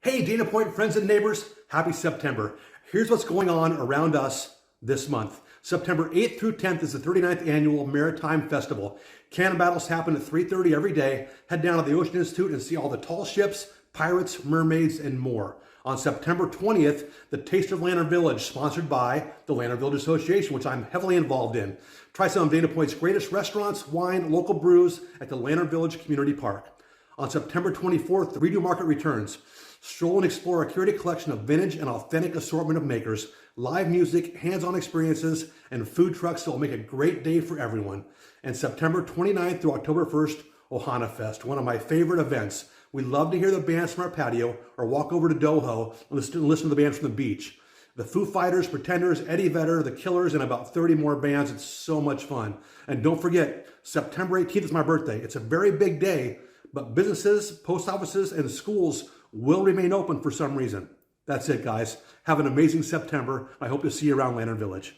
Hey, Dana Point friends and neighbors, happy September. Here's what's going on around us this month. September 8th through 10th is the 39th Annual Maritime Festival. Cannon battles happen at 3:30 every day. Head down to the Ocean Institute and see all the tall ships, pirates, mermaids, and more. On September 20th, the Taste of Lantern Village, sponsored by the Lantern Village Association, which I'm heavily involved in. Try some of Dana Point's greatest restaurants, wine, local brews at the Lantern Village Community Park. On September 24th, the Redo Market returns. Stroll and explore a curated collection of vintage and authentic assortment of makers, live music, hands-on experiences, and food trucks that will make a great day for everyone. And September 29th through October 1st, Ohana Fest, one of my favorite events. We love to hear the bands from our patio or walk over to Doho and listen to the bands from the beach. The Foo Fighters, Pretenders, Eddie Vedder, The Killers, and about 30 more bands. It's so much fun. And don't forget, September 18th is my birthday. It's a very big day, but businesses, post offices, and schools will remain open for some reason. That's it, guys. Have an amazing September. I hope to see you around Lantern Village.